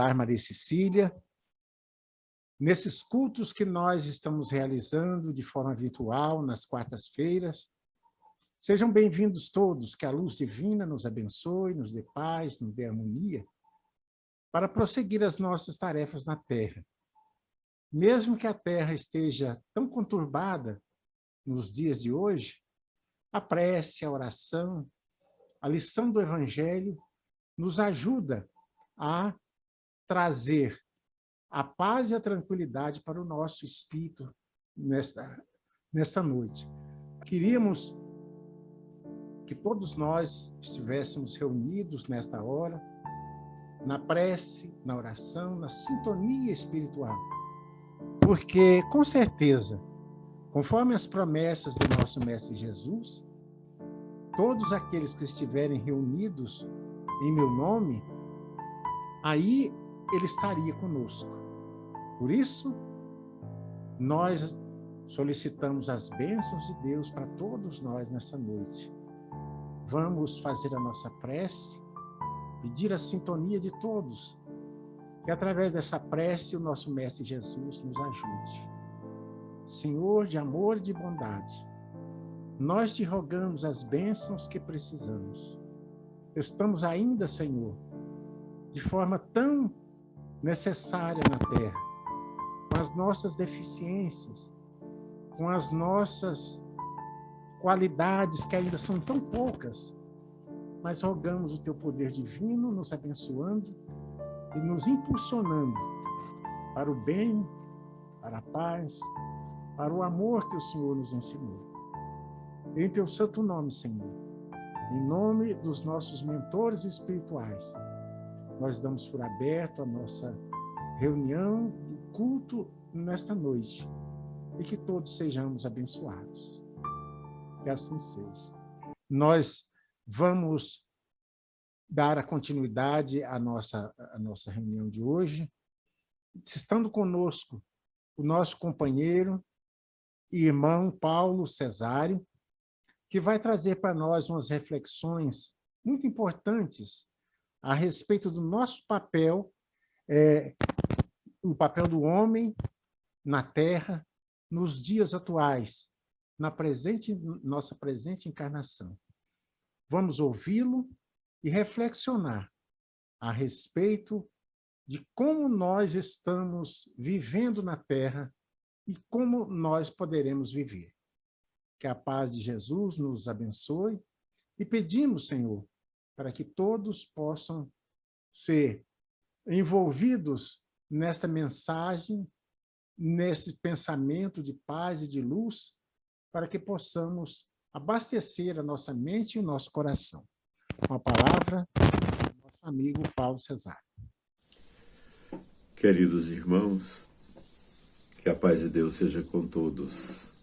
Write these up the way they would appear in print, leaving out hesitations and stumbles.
Lar Maria Cecília, nesses cultos que nós estamos realizando de forma virtual, nas quartas-feiras. Sejam bem-vindos todos, que a luz divina nos abençoe, nos dê paz, nos dê harmonia, para prosseguir as nossas tarefas na Terra. Mesmo que a Terra esteja tão conturbada nos dias de hoje, a prece, a oração, a lição do Evangelho nos ajuda a trazer a paz e a tranquilidade para o nosso espírito nesta noite. Queríamos que todos nós estivéssemos reunidos nesta hora, na prece, na oração, na sintonia espiritual. Porque, com certeza, conforme as promessas do nosso Mestre Jesus, todos aqueles que estiverem reunidos em meu nome, aí ele estaria conosco. Por isso, nós solicitamos as bênçãos de Deus para todos nós nessa noite. Vamos fazer a nossa prece, pedir a sintonia de todos, que através dessa prece o nosso Mestre Jesus nos ajude. Senhor de amor e de bondade, nós te rogamos as bênçãos que precisamos. Estamos ainda, Senhor, de forma tão necessária na Terra, com as nossas deficiências, com as nossas qualidades que ainda são tão poucas, mas rogamos o teu poder divino nos abençoando e nos impulsionando para o bem, para a paz, para o amor que o Senhor nos ensinou. Em teu santo nome, Senhor, em nome dos nossos mentores espirituais, nós damos por aberto a nossa reunião do culto nesta noite e que todos sejamos abençoados. Que assim seja. Nós vamos dar a continuidade à nossa reunião de hoje, estando conosco o nosso companheiro e irmão Paulo Cesário, que vai trazer para nós umas reflexões muito importantes a respeito do nosso papel, o papel do homem na Terra, nos dias atuais, nossa presente encarnação. Vamos ouvi-lo e reflexionar a respeito de como nós estamos vivendo na Terra e como nós poderemos viver. Que a paz de Jesus nos abençoe e pedimos, Senhor, para que todos possam ser envolvidos nesta mensagem, nesse pensamento de paz e de luz, para que possamos abastecer a nossa mente e o nosso coração. Com a palavra, nosso amigo Paulo Cesário. Queridos irmãos, que a paz de Deus seja com todos.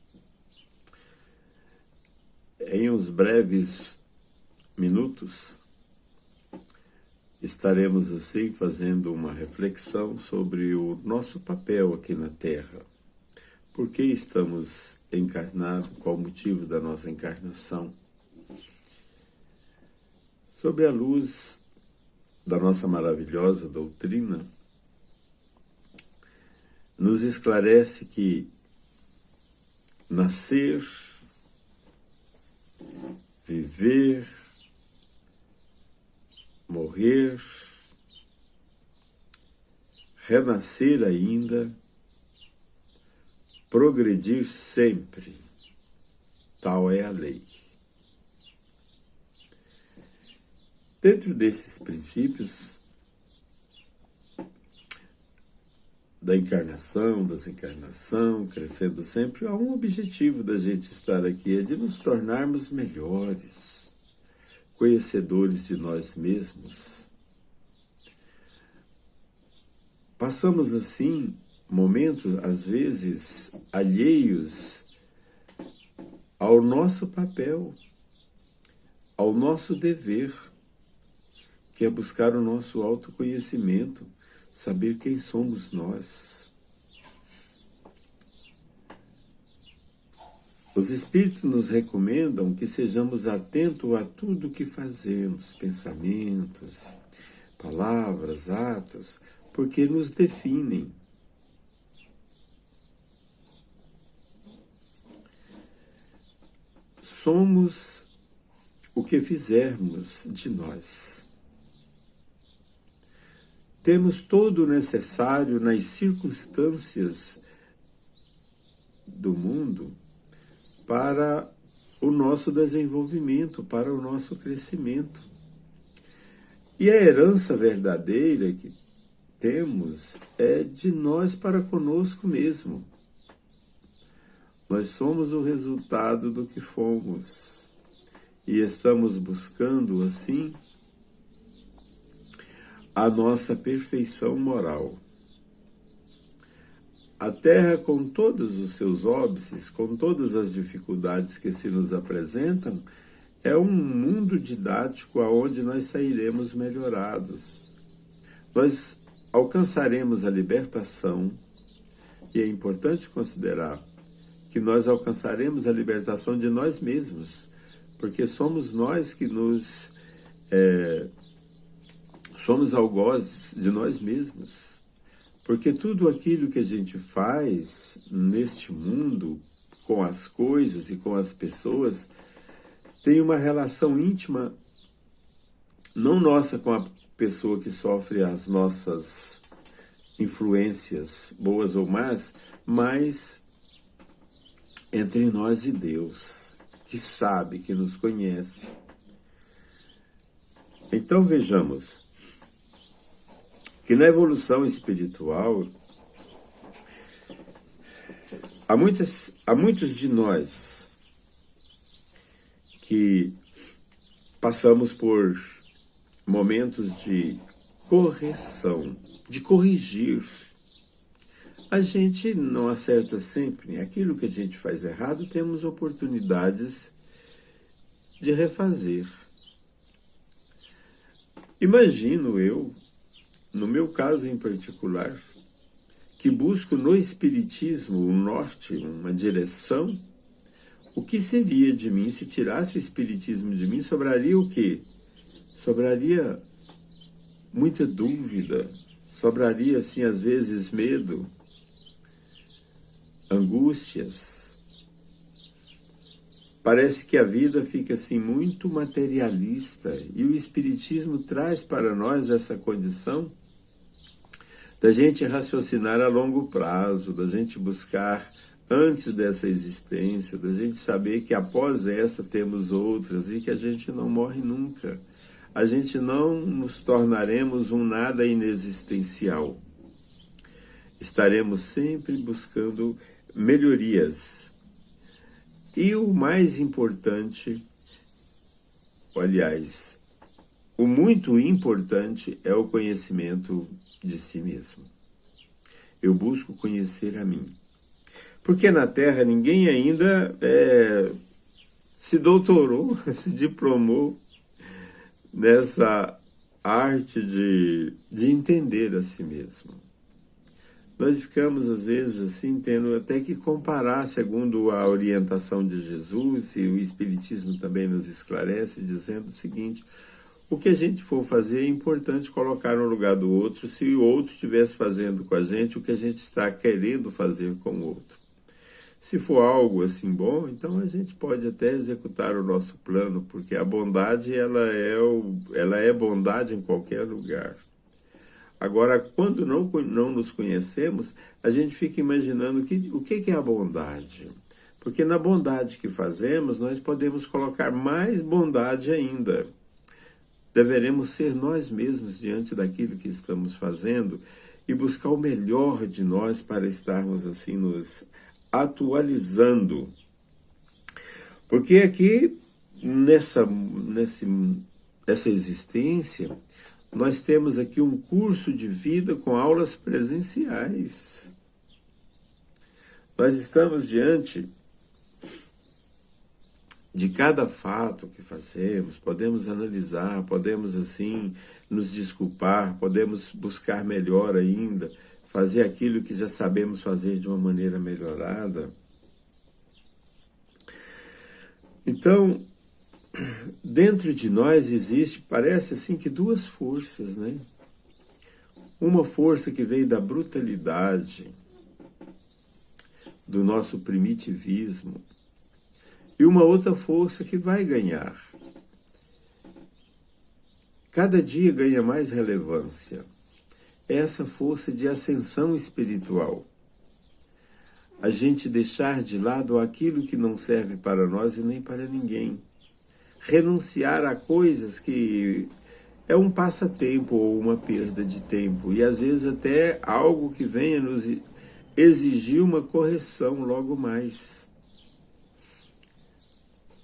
Em uns breves minutos, estaremos assim fazendo uma reflexão sobre o nosso papel aqui na Terra. Por que estamos encarnados? Qual o motivo da nossa encarnação? Sob a luz da nossa maravilhosa doutrina, nos esclarece que nascer, viver, morrer, renascer ainda, progredir sempre, tal é a lei. Dentro desses princípios da encarnação, desencarnação, crescendo sempre, há um objetivo da gente estar aqui, é de nos tornarmos melhores, conhecedores de nós mesmos. Passamos assim momentos, às vezes, alheios ao nosso papel, ao nosso dever, que é buscar o nosso autoconhecimento, saber quem somos nós. Os Espíritos nos recomendam que sejamos atentos a tudo o que fazemos, pensamentos, palavras, atos, porque nos definem. Somos o que fizermos de nós. Temos todo o necessário nas circunstâncias do mundo para o nosso desenvolvimento, para o nosso crescimento. E a herança verdadeira que temos é de nós para conosco mesmo. Nós somos o resultado do que fomos e estamos buscando, assim, a nossa perfeição moral. A Terra, com todos os seus óbices, com todas as dificuldades que se nos apresentam, é um mundo didático aonde nós sairemos melhorados. Nós alcançaremos a libertação, e é importante considerar que nós alcançaremos a libertação de nós mesmos, porque somos nós que somos algozes de nós mesmos. Porque tudo aquilo que a gente faz neste mundo, com as coisas e com as pessoas, tem uma relação íntima, não nossa com a pessoa que sofre as nossas influências, boas ou más, mas entre nós e Deus, que sabe, que nos conhece. Então vejamos que na evolução espiritual, há muitos de nós que passamos por momentos de correção, de corrigir. A gente não acerta sempre. Aquilo que a gente faz errado, temos oportunidades de refazer. Imagino eu, no meu caso em particular, que busco no Espiritismo um norte, uma direção. O que seria de mim se tirasse o Espiritismo de mim? Sobraria o quê? Sobraria muita dúvida, sobraria, assim, às vezes, medo, angústias. Parece que a vida fica, assim, muito materialista, e o Espiritismo traz para nós essa condição da gente raciocinar a longo prazo, da gente buscar antes dessa existência, da gente saber que após esta temos outras e que a gente não morre nunca. A gente não nos tornaremos um nada inexistencial. Estaremos sempre buscando melhorias. E o mais importante, aliás, o muito importante é o conhecimento de si mesmo. Eu busco conhecer a mim. Porque na Terra ninguém ainda se doutorou, se diplomou nessa arte de entender a si mesmo. Nós ficamos, às vezes, assim, tendo até que comparar, segundo a orientação de Jesus, e o Espiritismo também nos esclarece, dizendo o seguinte: o que a gente for fazer é importante colocar no lugar do outro, se o outro estivesse fazendo com a gente o que a gente está querendo fazer com o outro. Se for algo assim bom, então a gente pode até executar o nosso plano, porque a bondade ela é bondade em qualquer lugar. Agora, quando não nos conhecemos, a gente fica imaginando o que é a bondade. Porque na bondade que fazemos, nós podemos colocar mais bondade ainda. Deveremos ser nós mesmos diante daquilo que estamos fazendo e buscar o melhor de nós para estarmos assim nos atualizando. Porque aqui, nessa existência, nós temos aqui um curso de vida com aulas presenciais. Nós estamos diante de cada fato que fazemos, podemos analisar, podemos assim nos desculpar, podemos buscar melhor ainda, fazer aquilo que já sabemos fazer de uma maneira melhorada. Então, dentro de nós existe, parece assim que duas forças, né? uma força que veio da brutalidade, do nosso primitivismo, e uma outra força que vai ganhar. Cada dia ganha mais relevância. É essa força de ascensão espiritual. A gente deixar de lado aquilo que não serve para nós e nem para ninguém. Renunciar a coisas que é um passatempo ou uma perda de tempo. E às vezes até algo que venha nos exigir uma correção logo mais.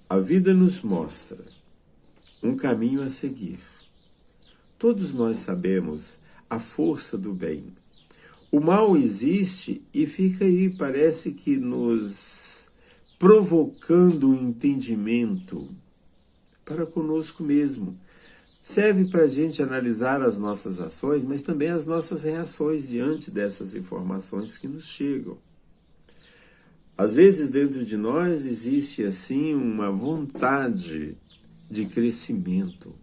A vida nos mostra um caminho a seguir. Todos nós sabemos a força do bem. O mal existe e fica aí, parece que nos provocando um entendimento para conosco mesmo. Serve para a gente analisar as nossas ações, mas também as nossas reações diante dessas informações que nos chegam. Às vezes dentro de nós existe assim uma vontade de crescimento,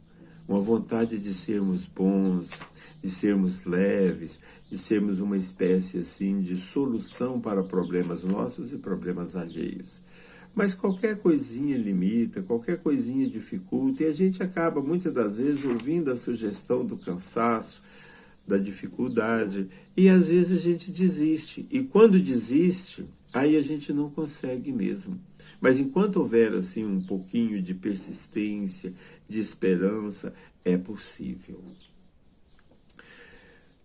uma vontade de sermos bons, de sermos leves, de sermos uma espécie assim de solução para problemas nossos e problemas alheios. Mas qualquer coisinha limita, qualquer coisinha dificulta, e a gente acaba muitas das vezes ouvindo a sugestão do cansaço, da dificuldade, e às vezes a gente desiste. E quando desiste, aí a gente não consegue mesmo. Mas enquanto houver assim um pouquinho de persistência, de esperança, é possível.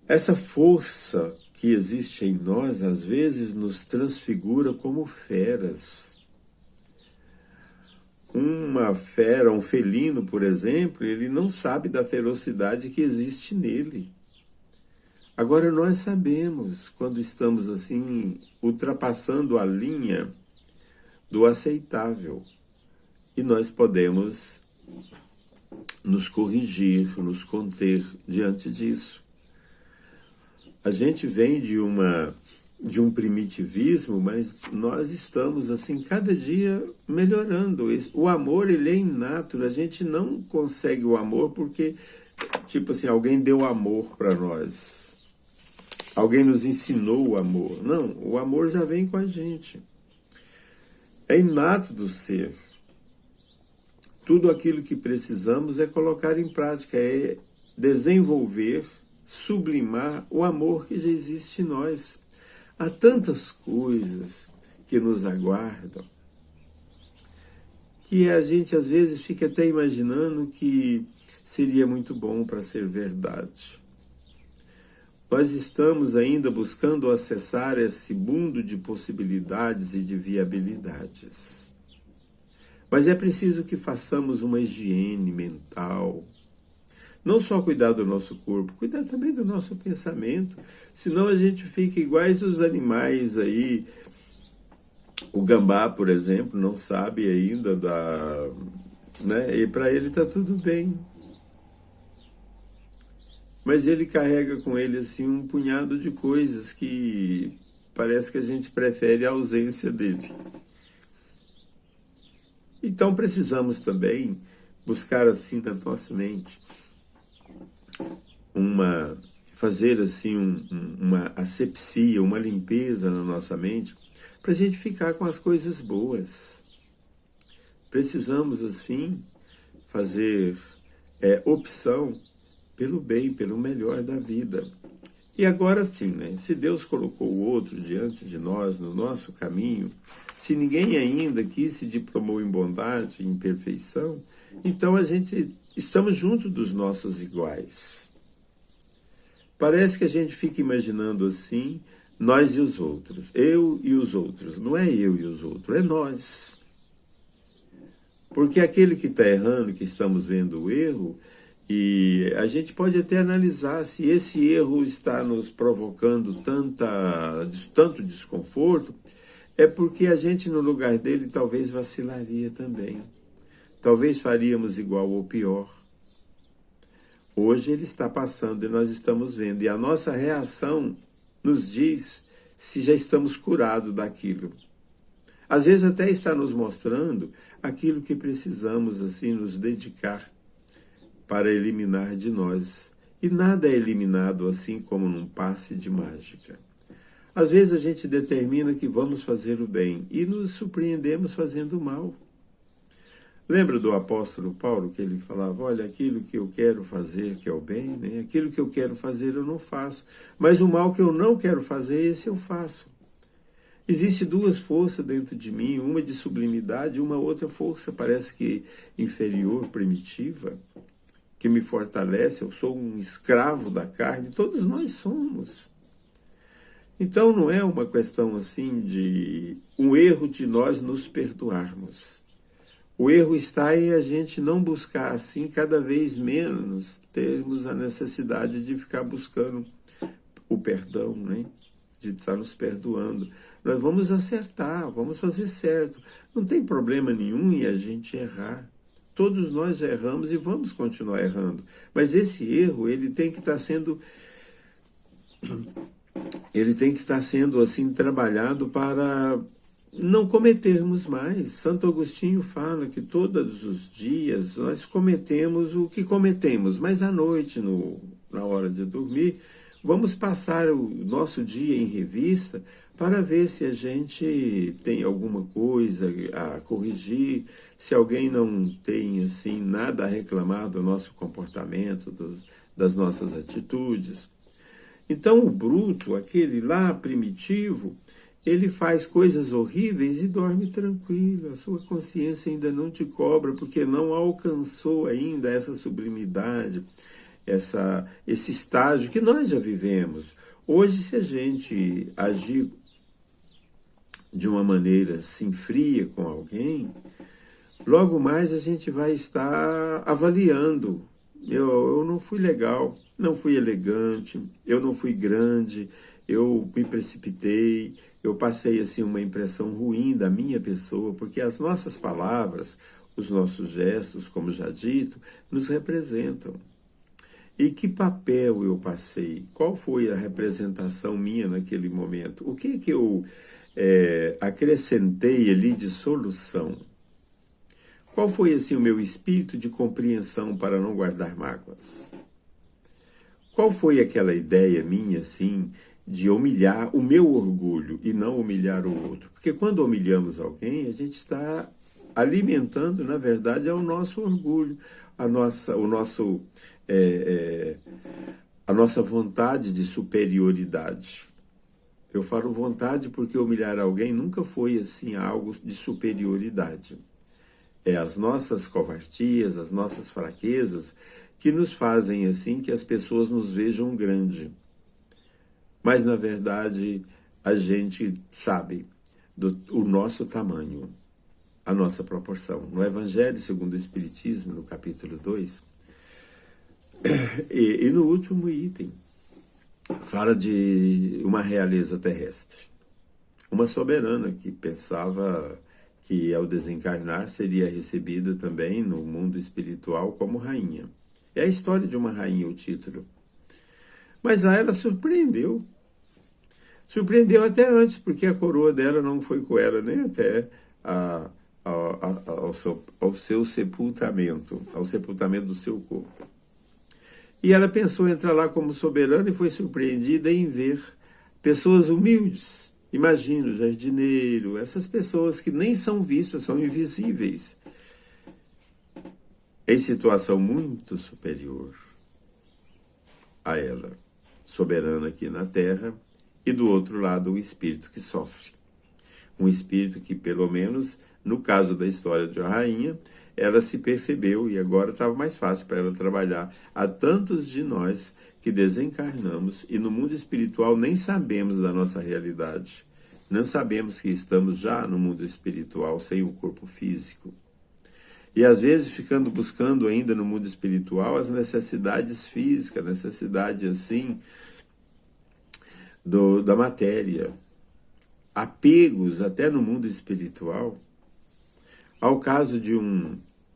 Essa força que existe em nós, às vezes, nos transfigura como feras. Uma fera, um felino, por exemplo, ele não sabe da ferocidade que existe nele. Agora, nós sabemos, quando estamos assim, ultrapassando a linha do aceitável. E nós podemos nos corrigir, nos conter diante disso. A gente vem de um primitivismo, mas nós estamos assim cada dia melhorando. O amor, ele é inato. A gente não consegue o amor porque, tipo assim, alguém deu amor para nós. Alguém nos ensinou o amor. Não, o amor já vem com a gente. É inato do ser. Tudo aquilo que precisamos é colocar em prática, é desenvolver, sublimar o amor que já existe em nós. Há tantas coisas que nos aguardam, que a gente às vezes fica até imaginando que seria muito bom para ser verdade. Nós estamos ainda buscando acessar esse mundo de possibilidades e de viabilidades. Mas é preciso que façamos uma higiene mental. Não só cuidar do nosso corpo, cuidar também do nosso pensamento. Senão a gente fica iguais os animais aí. O gambá, por exemplo, não sabe ainda né? E para ele está tudo bem. Mas ele carrega com ele assim um punhado de coisas que parece que a gente prefere a ausência dele. Então precisamos também buscar assim na nossa mente fazer assim uma asepsia, uma limpeza na nossa mente, para a gente ficar com as coisas boas. Precisamos assim fazer opção pelo bem, pelo melhor da vida. E agora sim, né? Se Deus colocou o outro diante de nós, no nosso caminho, se ninguém ainda quis se diplomou em bondade, em perfeição, então a gente estamos junto dos nossos iguais. Parece que a gente fica imaginando assim, nós e os outros, eu e os outros. Não é eu e os outros, é nós. Porque aquele que está errando, que estamos vendo o erro, e a gente pode até analisar se esse erro está nos provocando tanto desconforto, é porque a gente no lugar dele talvez vacilaria também. Talvez faríamos igual ou pior. Hoje ele está passando e nós estamos vendo. E a nossa reação nos diz se já estamos curados daquilo. Às vezes até está nos mostrando aquilo que precisamos assim nos dedicar para eliminar de nós. E nada é eliminado assim como num passe de mágica. Às vezes a gente determina que vamos fazer o bem e nos surpreendemos fazendo o mal. Lembra do apóstolo Paulo que ele falava, olha, aquilo que eu quero fazer, que é o bem, né? Aquilo que eu quero fazer eu não faço, mas o mal que eu não quero fazer, esse eu faço. Existem duas forças dentro de mim, uma de sublimidade e uma outra força, parece que inferior, primitiva, que me fortalece. Eu sou um escravo da carne, todos nós somos. Então não é uma questão assim de um erro de nós nos perdoarmos. O erro está em a gente não buscar assim, cada vez menos termos a necessidade de ficar buscando o perdão, né? De estar nos perdoando. Nós vamos acertar, vamos fazer certo. Não tem problema nenhum em a gente errar. Todos nós já erramos e vamos continuar errando. Mas esse erro, ele tem que estar sendo assim trabalhado para não cometermos mais. Santo Agostinho fala que todos os dias nós cometemos o que cometemos, mas à noite, na hora de dormir, vamos passar o nosso dia em revista para ver se a gente tem alguma coisa a corrigir, se alguém não tem assim nada a reclamar do nosso comportamento, das nossas atitudes. Então o bruto, aquele lá primitivo, ele faz coisas horríveis e dorme tranquilo. A sua consciência ainda não te cobra, porque não alcançou ainda essa sublimidade, esse estágio que nós já vivemos. Hoje, se a gente agir de uma maneira assim fria com alguém, logo mais a gente vai estar avaliando. Eu não fui legal, não fui elegante, eu não fui grande, eu me precipitei, eu passei assim uma impressão ruim da minha pessoa, porque as nossas palavras, os nossos gestos, como já dito, nos representam. E que papel eu passei? Qual foi a representação minha naquele momento? O que eu acrescentei ali de solução? Qual foi assim o meu espírito de compreensão para não guardar mágoas? Qual foi aquela ideia minha assim de humilhar o meu orgulho e não humilhar o outro? Porque quando humilhamos alguém, a gente está alimentando, na verdade, o nosso orgulho, a nossa vontade de superioridade. Eu falo vontade porque humilhar alguém nunca foi assim algo de superioridade. É as nossas covardias, as nossas fraquezas que nos fazem assim que as pessoas nos vejam grande. Mas, na verdade, a gente sabe o nosso tamanho, a nossa proporção. No Evangelho segundo o Espiritismo, no capítulo 2, e no último item, fala de uma realeza terrestre. Uma soberana que pensava que ao desencarnar seria recebida também no mundo espiritual como rainha. É a história de uma rainha o título. Mas lá ela surpreendeu. Surpreendeu até antes, porque a coroa dela não foi com ela nem até ao seu sepultamento, ao sepultamento do seu corpo. E ela pensou em entrar lá como soberana e foi surpreendida em ver pessoas humildes. Imagina o jardineiro, essas pessoas que nem são vistas, são invisíveis, em situação muito superior a ela, soberana aqui na Terra, e do outro lado o espírito que sofre. Um espírito que, pelo menos no caso da história de uma rainha, ela se percebeu e agora estava mais fácil para ela trabalhar. Há tantos de nós que desencarnamos e no mundo espiritual nem sabemos da nossa realidade. Não sabemos que estamos já no mundo espiritual sem o corpo físico. E às vezes ficando buscando ainda no mundo espiritual as necessidades físicas, necessidade assim da matéria, apegos até no mundo espiritual. Ao caso de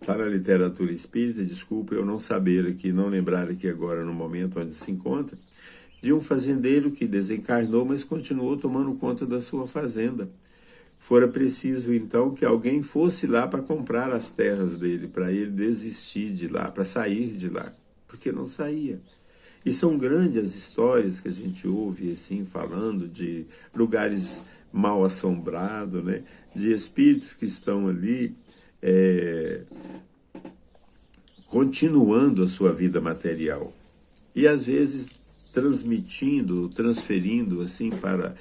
está na literatura espírita, desculpa eu não saber aqui, não lembrar aqui agora no momento onde se encontra, de um fazendeiro que desencarnou, mas continuou tomando conta da sua fazenda. Fora preciso, então, que alguém fosse lá para comprar as terras dele, para ele desistir de lá, para sair de lá, porque não saía. E são grandes as histórias que a gente ouve, assim, falando de lugares mal assombrados, né? De espíritos que estão ali continuando a sua vida material. E às vezes transmitindo, transferindo assim para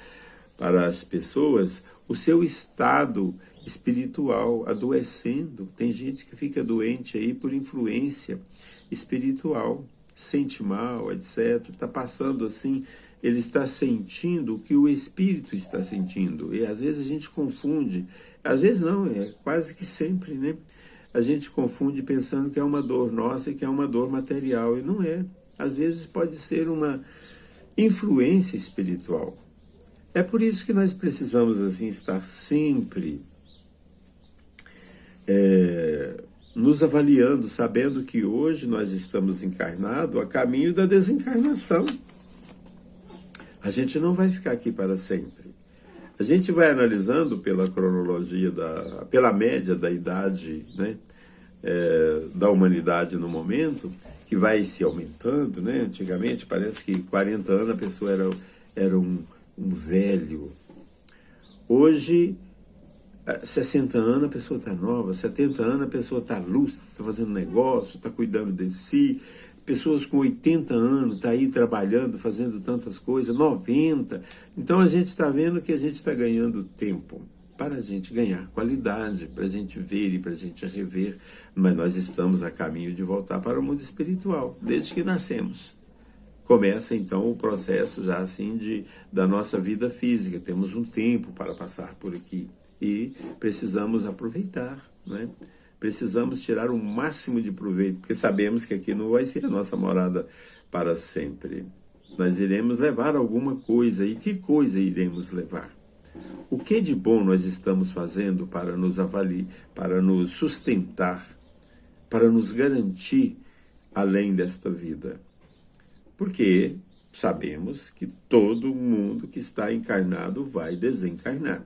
as pessoas o seu estado espiritual, adoecendo. Tem gente que fica doente aí por influência espiritual, sente mal, etc. Está passando assim, ele está sentindo o que o espírito está sentindo. E às vezes a gente confunde, às vezes não, é quase que sempre, né? A gente confunde pensando que é uma dor nossa e que é uma dor material, e não é. Às vezes pode ser uma influência espiritual. É por isso que nós precisamos assim estar sempre nos avaliando, sabendo que hoje nós estamos encarnados a caminho da desencarnação. A gente não vai ficar aqui para sempre. A gente vai analisando pela cronologia, pela média da idade, né, da humanidade no momento, que vai se aumentando, né? Antigamente parece que 40 anos a pessoa era um velho. Hoje, 60 anos a pessoa está nova, 70 anos a pessoa está lúcida, está fazendo negócio, está cuidando de si. Pessoas com 80 anos estão aí trabalhando, fazendo tantas coisas, 90. Então a gente está vendo que a gente está ganhando tempo para a gente ganhar qualidade, para a gente ver e para a gente rever. Mas nós estamos a caminho de voltar para o mundo espiritual, desde que nascemos. Começa então o processo já assim da nossa vida física. Temos um tempo para passar por aqui e precisamos aproveitar, né? Precisamos tirar o máximo de proveito, porque sabemos que aqui não vai ser a nossa morada para sempre. Nós iremos levar alguma coisa, e que coisa iremos levar? O que de bom nós estamos fazendo para nos avaliar, para nos sustentar, para nos garantir além desta vida? Porque sabemos que todo mundo que está encarnado vai desencarnar.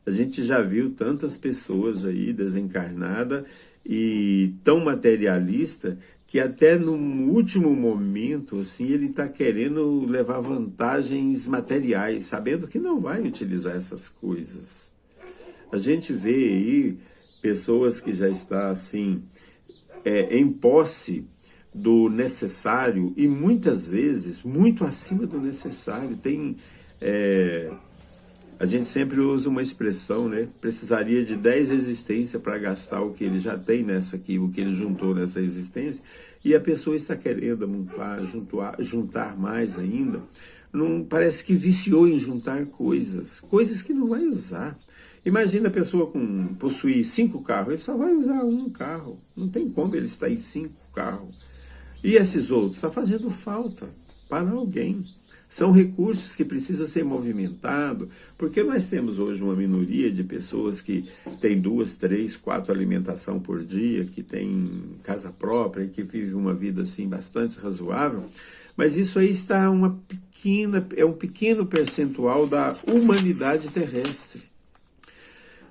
A gente já viu tantas pessoas aí desencarnadas e tão materialista que até no último momento assim, ele está querendo levar vantagens materiais, sabendo que não vai utilizar essas coisas. A gente vê aí pessoas que já estão assim, em posse do necessário e muitas vezes muito acima do necessário. A gente sempre usa uma expressão, né? Precisaria de 10 existências para gastar o que ele já tem nessa aqui, o que ele juntou nessa existência, e a pessoa está querendo juntar mais ainda. Não, parece que viciou em juntar coisas que não vai usar. Imagina a pessoa possuir 5 carros, ele só vai usar um carro. Não tem como ele estar em 5 carros. E esses outros? Está fazendo falta para alguém. São recursos que precisam ser movimentados, porque nós temos hoje uma minoria de pessoas que tem 2, 3, 4 alimentação por dia, que tem casa própria, que vive uma vida assim bastante razoável, mas isso aí está é um pequeno percentual da humanidade terrestre.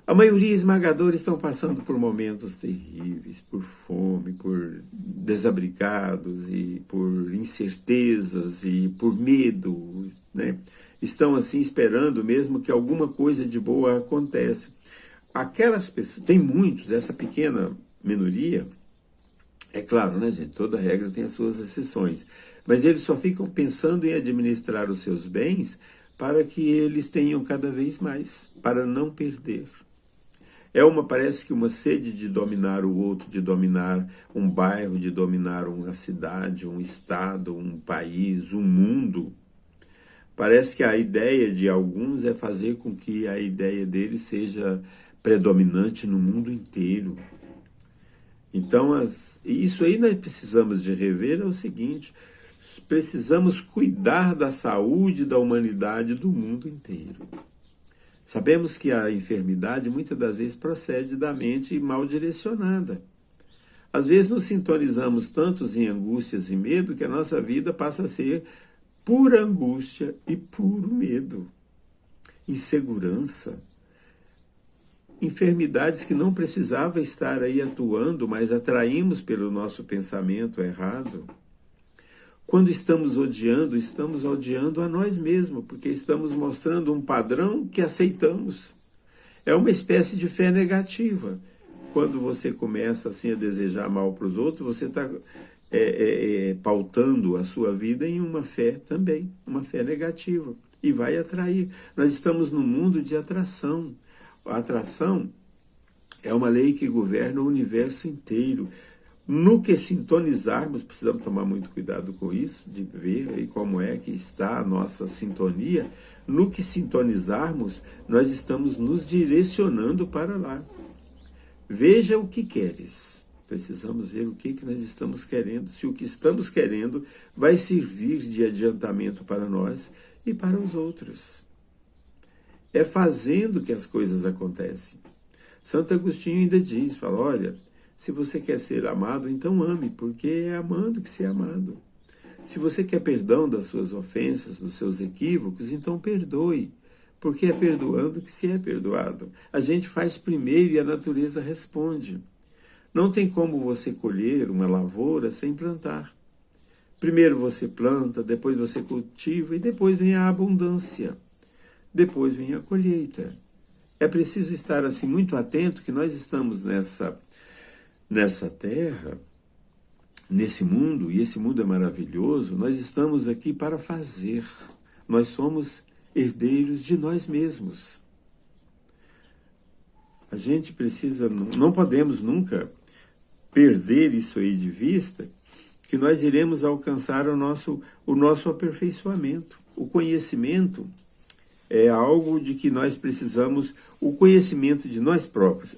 A maioria esmagadora estão passando por momentos terríveis, por fome, por desabrigados e por incertezas e por medo, né? Estão assim esperando mesmo que alguma coisa de boa aconteça. Aquelas pessoas, tem muitos, essa pequena minoria, é claro, né, gente? Toda regra tem as suas exceções, mas eles só ficam pensando em administrar os seus bens para que eles tenham cada vez mais, para não perder. Parece que uma sede de dominar o outro, de dominar um bairro, de dominar uma cidade, um estado, um país, um mundo. Parece que a ideia de alguns é fazer com que a ideia deles seja predominante no mundo inteiro. Então, isso aí nós precisamos de rever, é o seguinte: precisamos cuidar da saúde da humanidade do mundo inteiro. Sabemos que a enfermidade muitas das vezes procede da mente mal direcionada. Às vezes nos sintonizamos tantos em angústias e medo que a nossa vida passa a ser pura angústia e puro medo. Insegurança. Enfermidades que não precisava estar aí atuando, mas atraímos pelo nosso pensamento errado. Quando estamos odiando a nós mesmos, porque estamos mostrando um padrão que aceitamos. É uma espécie de fé negativa. Quando você começa assim a desejar mal para os outros, você está pautando a sua vida em uma fé também, uma fé negativa. E vai atrair. Nós estamos num mundo de atração. A atração é uma lei que governa o universo inteiro. No que sintonizarmos, precisamos tomar muito cuidado com isso, de ver aí como é que está a nossa sintonia. No que sintonizarmos, nós estamos nos direcionando para lá. Veja o que queres. Precisamos ver o que nós estamos querendo, se o que estamos querendo vai servir de adiantamento para nós e para os outros. É fazendo que as coisas acontecem. Santo Agostinho ainda diz, fala, olha, se você quer ser amado, então ame, porque é amando que se é amado. Se você quer perdão das suas ofensas, dos seus equívocos, então perdoe, porque é perdoando que se é perdoado. A gente faz primeiro e a natureza responde. Não tem como você colher uma lavoura sem plantar. Primeiro você planta, depois você cultiva e depois vem a abundância. Depois vem a colheita. É preciso estar assim muito atento que nós estamos nessa terra, nesse mundo, e esse mundo é maravilhoso, nós estamos aqui para fazer. Nós somos herdeiros de nós mesmos. A gente precisa, não podemos nunca perder isso aí de vista, que nós iremos alcançar o nosso aperfeiçoamento. O conhecimento é algo de que nós precisamos, o conhecimento de nós próprios.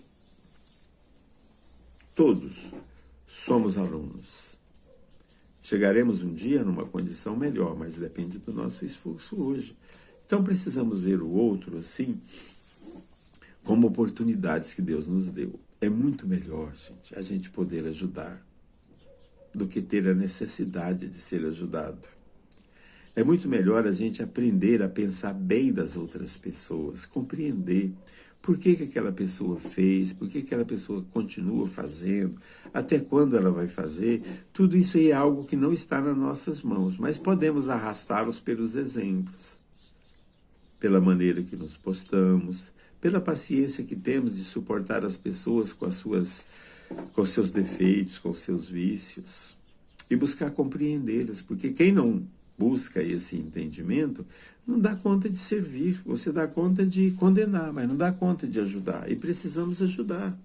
Todos somos alunos. Chegaremos um dia numa condição melhor, mas depende do nosso esforço hoje. Então precisamos ver o outro assim, como oportunidades que Deus nos deu. É muito melhor, gente, a gente poder ajudar do que ter a necessidade de ser ajudado. É muito melhor a gente aprender a pensar bem das outras pessoas, compreender por que aquela pessoa fez, por que aquela pessoa continua fazendo, até quando ela vai fazer. Tudo isso aí é algo que não está nas nossas mãos, mas podemos arrastá-los pelos exemplos, pela maneira que nos postamos, pela paciência que temos de suportar as pessoas com seus defeitos, com seus vícios, e buscar compreendê-las, porque quem não busca esse entendimento não dá conta de servir. Você dá conta de condenar, mas não dá conta de ajudar. E precisamos ajudar.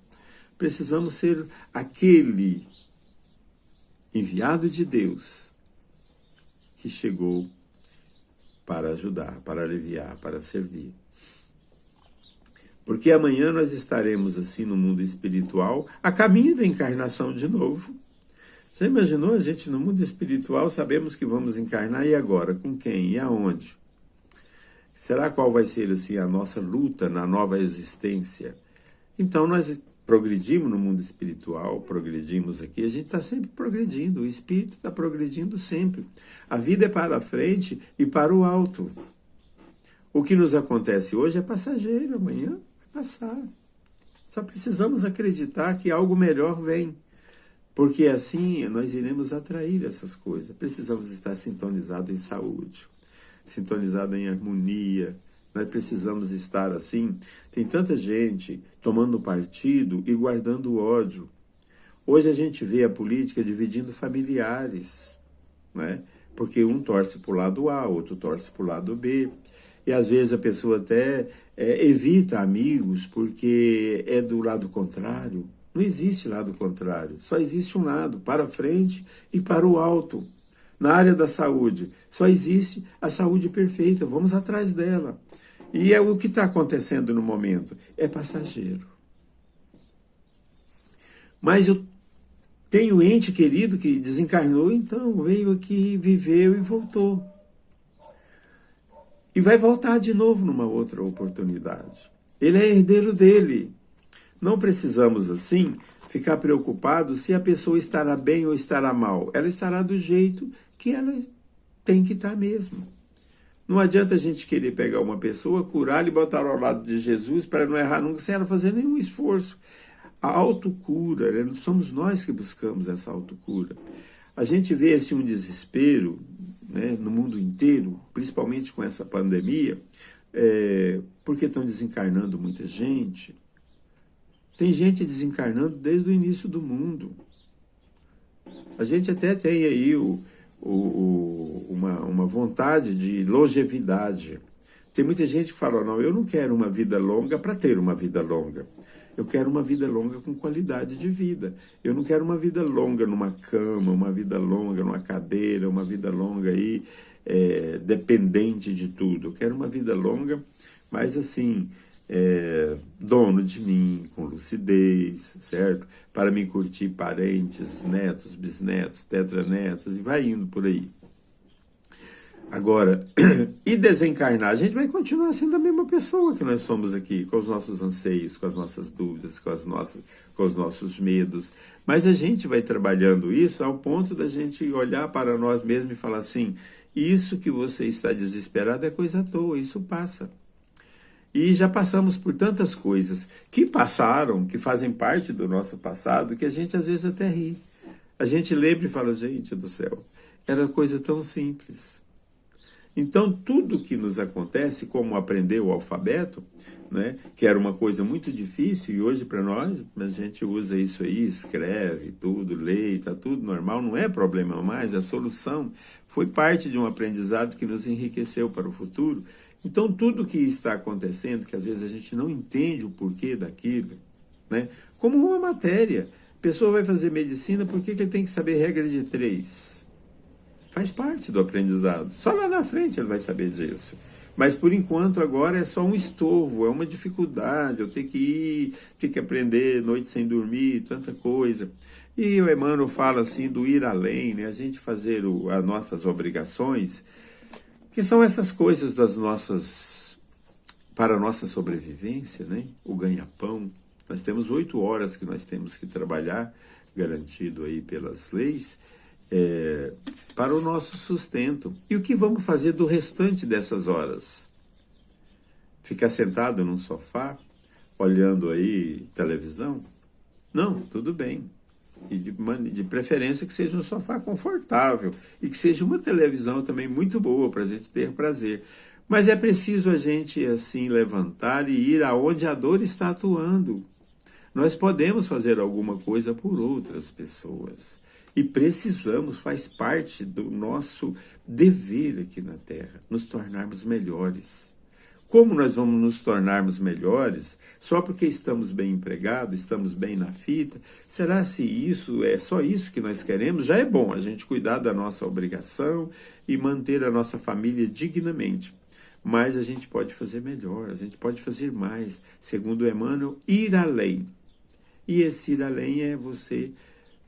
Precisamos ser aquele enviado de Deus que chegou para ajudar, para aliviar, para servir. Porque amanhã nós estaremos assim no mundo espiritual, a caminho da encarnação de novo. Já imaginou a gente no mundo espiritual, sabemos que vamos encarnar, e agora? Com quem? E aonde? Será qual vai ser assim a nossa luta na nova existência? Então nós progredimos no mundo espiritual, progredimos aqui, a gente está sempre progredindo, o espírito está progredindo sempre. A vida é para a frente e para o alto. O que nos acontece hoje é passageiro, amanhã vai passar. Só precisamos acreditar que algo melhor vem. Porque assim nós iremos atrair essas coisas. Precisamos estar sintonizados em saúde, sintonizados em harmonia. Nós precisamos estar assim. Tem tanta gente tomando partido e guardando ódio. Hoje a gente vê a política dividindo familiares, né? Porque um torce para o lado A, outro torce para o lado B. E às vezes a pessoa até evita amigos porque é do lado contrário. Não existe lado contrário, só existe um lado, para frente e para o alto. Na área da saúde, só existe a saúde perfeita, vamos atrás dela. E é o que está acontecendo no momento, é passageiro. Mas eu tenho ente querido que desencarnou, então veio aqui, viveu e voltou. E vai voltar de novo numa outra oportunidade. Ele é herdeiro dele. Não precisamos, assim, ficar preocupados se a pessoa estará bem ou estará mal. Ela estará do jeito que ela tem que estar mesmo. Não adianta a gente querer pegar uma pessoa, curá-la e botar ao lado de Jesus para não errar nunca, sem ela fazer nenhum esforço. A autocura, né? Somos nós que buscamos essa autocura. A gente vê assim, um desespero, né, no mundo inteiro, principalmente com essa pandemia, porque estão desencarnando muita gente. Tem gente desencarnando desde o início do mundo. A gente até tem aí uma vontade de longevidade. Tem muita gente que fala, não, eu não quero uma vida longa para ter uma vida longa. Eu quero uma vida longa com qualidade de vida. Eu não quero uma vida longa numa cama, uma vida longa numa cadeira, uma vida longa aí, dependente de tudo. Eu quero uma vida longa, mas assim, dono de mim, com lucidez, certo? Para me curtir parentes, netos, bisnetos, tetranetos, e vai indo por aí. Agora, e desencarnar? A gente vai continuar sendo a mesma pessoa que nós somos aqui, com os nossos anseios, com as nossas dúvidas, com os nossos medos. Mas a gente vai trabalhando isso ao ponto da gente olhar para nós mesmos e falar assim, isso que você está desesperado é coisa à toa, isso passa. E já passamos por tantas coisas que passaram, que fazem parte do nosso passado, que a gente às vezes até ri. A gente lembra e fala, gente do céu, era coisa tão simples. Então, tudo que nos acontece, como aprender o alfabeto, né, que era uma coisa muito difícil, e hoje para nós, a gente usa isso aí, escreve tudo, lê, está tudo normal, não é problema mais, a solução foi parte de um aprendizado que nos enriqueceu para o futuro. Então, tudo que está acontecendo, que às vezes a gente não entende o porquê daquilo, né, como uma matéria, a pessoa vai fazer medicina, por que ele tem que saber regra de 3? Faz parte do aprendizado. Só lá na frente ele vai saber disso. Mas, por enquanto, agora é só um estorvo, é uma dificuldade. Eu tenho que ir, tenho que aprender, noite sem dormir, tanta coisa. E o Emmanuel fala assim do ir além, né? A gente fazer as nossas obrigações, que são essas coisas para a nossa sobrevivência, né? O ganha-pão. Nós temos 8 horas que nós temos que trabalhar, garantido aí pelas leis, para o nosso sustento. E o que vamos fazer do restante dessas horas? Ficar sentado num sofá, olhando aí televisão? Não, tudo bem. E de preferência que seja um sofá confortável e que seja uma televisão também muito boa para a gente ter prazer. Mas é preciso a gente assim levantar e ir aonde a dor está atuando. Nós podemos fazer alguma coisa por outras pessoas. E precisamos, faz parte do nosso dever aqui na Terra, nos tornarmos melhores. Como nós vamos nos tornarmos melhores só porque estamos bem empregados, estamos bem na fita? Será se isso é só isso que nós queremos? Já é bom a gente cuidar da nossa obrigação e manter a nossa família dignamente. Mas a gente pode fazer melhor, a gente pode fazer mais. Segundo Emmanuel, ir além. E esse ir além é você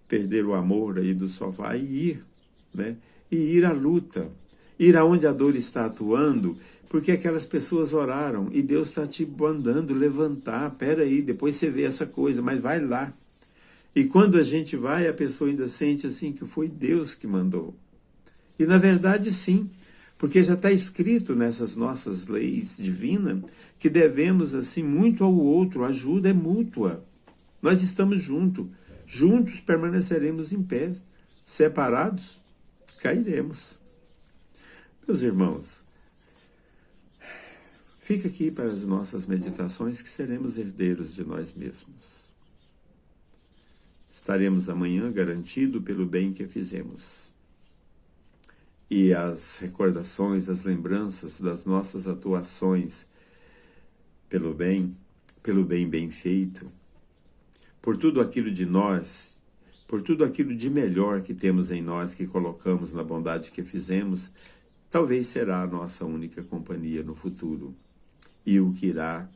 perder o amor aí do sofá e ir, né? E ir à luta, ir aonde a dor está atuando, porque aquelas pessoas oraram e Deus está te mandando levantar. Peraí, depois você vê essa coisa, mas vai lá. E quando a gente vai, a pessoa ainda sente assim que foi Deus que mandou. E na verdade sim, porque já está escrito nessas nossas leis divinas que devemos assim muito ao outro, a ajuda é mútua. Nós estamos juntos permaneceremos em pé, separados, cairemos. Meus irmãos, fica aqui para as nossas meditações que seremos herdeiros de nós mesmos. Estaremos amanhã garantido pelo bem que fizemos. E as recordações, as lembranças das nossas atuações pelo bem bem feito, por tudo aquilo de nós, por tudo aquilo de melhor que temos em nós, que colocamos na bondade que fizemos, talvez será a nossa única companhia no futuro. E o que irá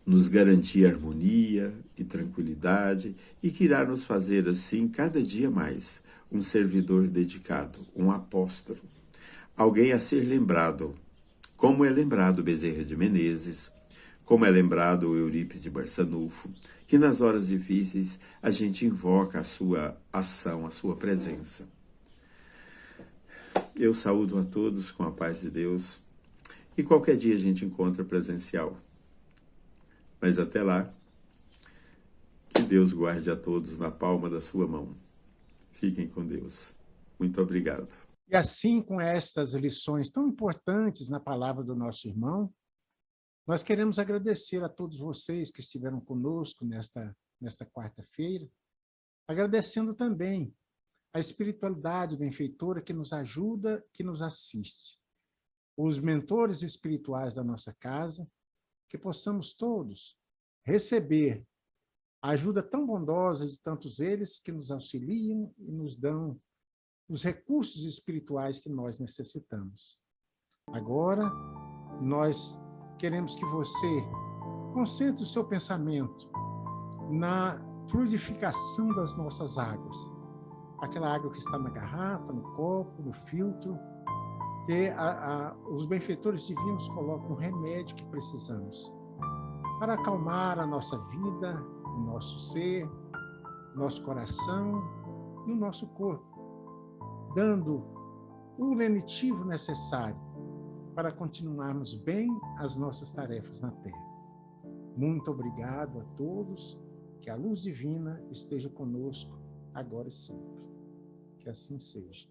nos garantir harmonia e tranquilidade, e que irá nos fazer assim, cada dia mais, um servidor dedicado, um apóstolo, alguém a ser lembrado, como é lembrado Bezerra de Menezes, como é lembrado o Eurípides de Barçanufo, que nas horas difíceis a gente invoca a sua ação, a sua presença. Eu saúdo a todos com a paz de Deus e qualquer dia a gente encontra presencial. Mas até lá, que Deus guarde a todos na palma da sua mão. Fiquem com Deus. Muito obrigado. E assim, com estas lições tão importantes na palavra do nosso irmão, nós queremos agradecer a todos vocês que estiveram conosco nesta quarta-feira, agradecendo também a espiritualidade benfeitora que nos ajuda, que nos assiste, os mentores espirituais da nossa casa, que possamos todos receber a ajuda tão bondosa de tantos eles que nos auxiliam e nos dão os recursos espirituais que nós necessitamos. Agora, nós queremos que você concentre o seu pensamento na fluidificação das nossas águas. Aquela água que está na garrafa, no copo, no filtro, que os benfeitores divinos colocam o remédio que precisamos para acalmar a nossa vida, o nosso ser, nosso coração e o nosso corpo, dando o lenitivo necessário para continuarmos bem as nossas tarefas na Terra. Muito obrigado a todos, que a luz divina esteja conosco agora e sempre. Que assim seja.